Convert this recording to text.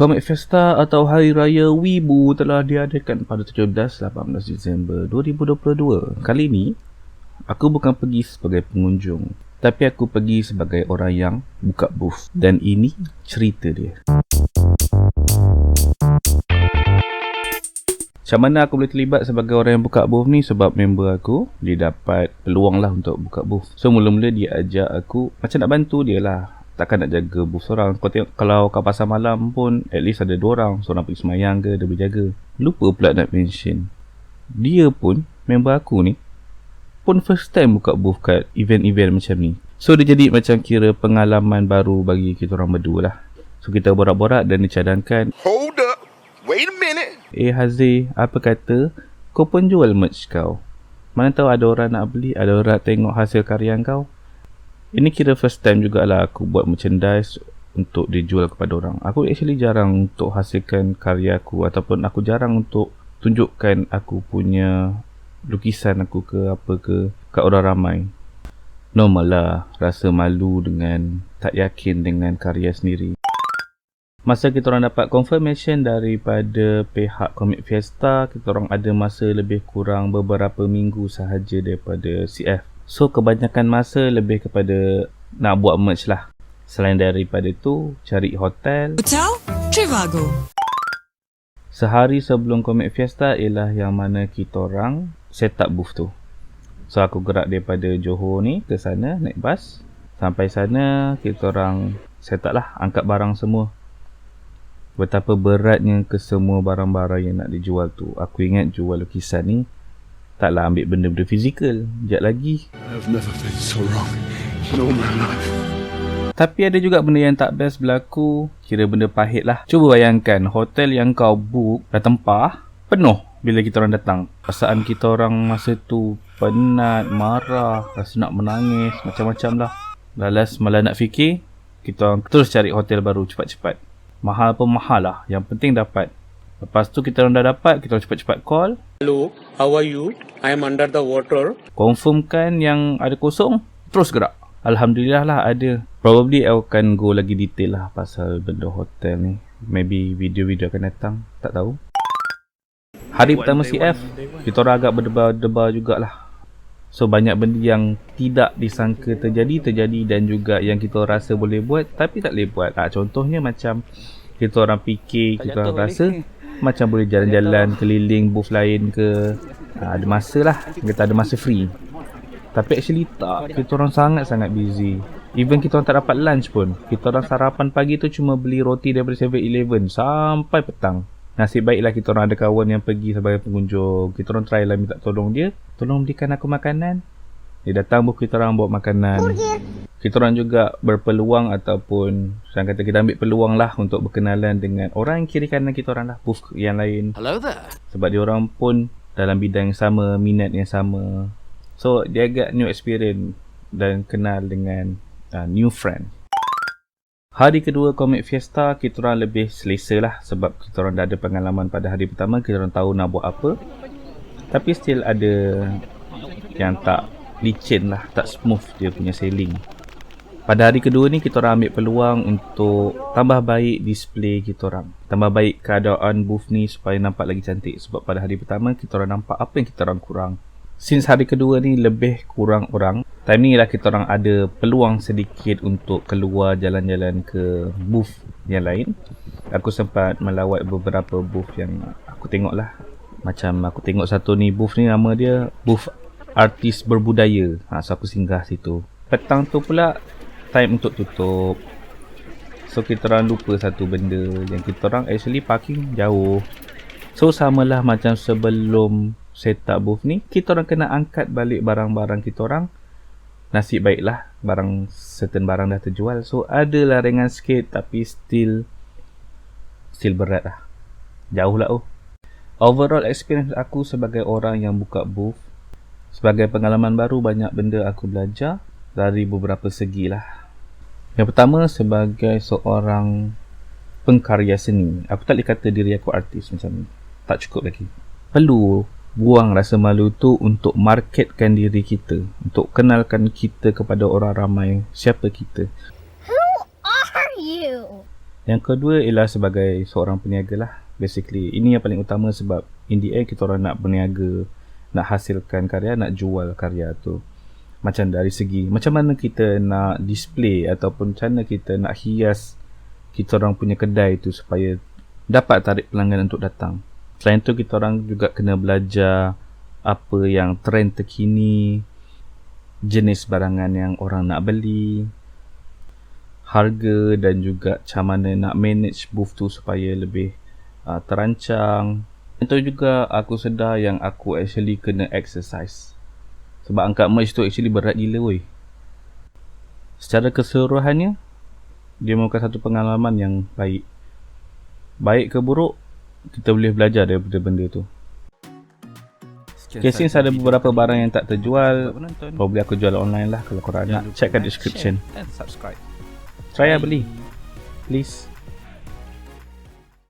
Comic Festa atau Hari Raya Wibu telah diadakan pada 17-18 Disember 2022. Kali ini, aku bukan pergi sebagai pengunjung, tapi aku pergi sebagai orang yang buka booth. Dan ini cerita dia. Macam mana aku boleh terlibat sebagai orang yang buka booth ni? Sebab member aku, dia dapat peluang lah untuk buka booth. So mula-mula dia ajak aku, macam nak bantu dia lah. Takkan nak jaga booth seorang. Kau tengok, kalau kau pasar malam pun at least ada 2 orang. Seorang pergi semayang ke, dia boleh jaga. Lupa pula nak mention, dia pun, member aku ni pun first time buka booth kat event-event macam ni. So dia jadi macam kira pengalaman baru bagi kita orang berdua lah. So kita borak-borak dan dicadangkan, Hold up, wait a minute. Hazir, apa kata kau pun jual merch kau? Mana tahu ada orang nak beli, ada orang tengok hasil karya kau. Ini kira first time jugalah aku buat merchandise untuk dijual kepada orang. Aku actually jarang untuk hasilkan karya aku, ataupun aku jarang untuk tunjukkan aku punya lukisan aku ke apa ke kat orang ramai. Normal lah rasa malu dengan tak yakin dengan karya sendiri. Masa kita orang dapat confirmation daripada pihak Comic Fiesta, kita orang ada masa lebih kurang beberapa minggu sahaja daripada CF. So kebanyakan masa lebih kepada nak buat merch lah. Selain daripada tu, cari hotel. Hotel Trivago. Sehari sebelum Comic Fiesta ialah yang mana kita orang set up booth tu. So aku gerak daripada Johor ni ke sana naik bas. Sampai sana kita orang set up lah, angkat barang semua. Betapa beratnya ke semua barang-barang yang nak dijual tu. Aku ingat jual lukisan ni taklah ambil benda-benda fizikal. Sekejap lagi. I've never been so wrong in all my life. Tapi ada juga benda yang tak best berlaku. Kira benda pahit lah. Cuba bayangkan, hotel yang kau book dah tempah, penuh bila kita orang datang. Perasaan kita orang masa tu penat, marah, rasa nak menangis, macam-macam lah. Lalas malah nak fikir, kita orang terus cari hotel baru cepat-cepat. Mahal pun mahal lah, yang penting dapat. Lepas tu kita orang dah dapat, kita orang cepat-cepat call. Hello, how are you? I am under the water. Confirmkan yang ada kosong, terus gerak. Alhamdulillah lah ada. Probably I akan go lagi detail lah pasal benda hotel ni. Maybe video-video akan datang, tak tahu. Hari pertama CF, kita orang agak berdebar-debar jugalah. So banyak benda yang tidak disangka terjadi dan juga yang kita rasa boleh buat tapi tak boleh buat. Contohnya macam kita orang fikir, kita orang rasa macam boleh jalan-jalan keliling booth lain ke, ada masa lah, kita ada masa free. Tapi actually tak, kita orang sangat-sangat busy. Even kita orang tak dapat lunch pun. Kita orang sarapan pagi tu cuma beli roti daripada 7-Eleven sampai petang. Nasib baiklah kita orang ada kawan yang pergi sebagai pengunjung. Kita orang try lah minta tolong dia, tolong belikan aku makanan. Dia datang booth kita orang bawa makanan. Kita orang juga berpeluang ataupun saya kata kita ambil peluang lah untuk berkenalan dengan orang kiri kanan kita orang lah, booth yang lain. Hello there. Sebab dia orang pun dalam bidang yang sama, minat yang sama. So dia agak new experience dan kenal dengan new friend. Hari kedua Comic Fiesta kita orang lebih selesa lah sebab kita orang dah ada pengalaman pada hari pertama, kita orang tahu nak buat apa. Tapi still ada yang tak licin lah, tak smooth dia punya sailing. Pada hari kedua ni kita orang ambil peluang untuk tambah baik display kita orang, tambah baik keadaan booth ni supaya nampak lagi cantik. Sebab pada hari pertama kita orang nampak apa yang kita orang kurang. Since hari kedua ni lebih kurang orang, time ni lah kita orang ada peluang sedikit untuk keluar jalan-jalan ke booth yang lain. Aku sempat melawat beberapa booth yang aku tengok lah. Macam aku tengok satu ni, booth ni nama dia booth artis berbudaya. So aku singgah situ. Petang tu pula time untuk tutup. So kita orang lupa satu benda, yang kita orang actually parking jauh. So samalah macam sebelum set up booth ni, kita orang kena angkat balik barang-barang kita orang. Nasib baiklah certain barang dah terjual. So adalah ringan sikit tapi still berat lah. Jauh lah Overall experience aku sebagai orang yang buka booth, sebagai pengalaman baru, banyak benda aku belajar dari beberapa segi lah. Yang pertama, sebagai seorang pengkarya seni, aku tak boleh kata diri aku artis macam ni. Tak cukup lagi. Perlu buang rasa malu tu untuk marketkan diri kita, untuk kenalkan kita kepada orang ramai siapa kita. Who are you? Yang kedua ialah sebagai seorang peniaga lah. Basically, ini yang paling utama sebab in the end kita orang nak berniaga, nak hasilkan karya, nak jual karya tu. Macam dari segi macam mana kita nak display ataupun macam mana kita nak hias kita orang punya kedai tu supaya dapat tarik pelanggan untuk datang. Selain tu kita orang juga kena belajar apa yang trend terkini, jenis barangan yang orang nak beli, harga dan juga macam mana nak manage booth tu supaya lebih terancang. Itu juga aku sedar yang aku actually kena exercise. Sebab angkat merch tu actually berat gila weh. Secara keseluruhannya, dia merupakan satu pengalaman yang baik. Baik ke buruk, kita boleh belajar daripada benda tu. Okay, since ada beberapa barang yang tak terjual, probably aku jual online lah. Kalau korang nak, check kat description. Try lah beli, please.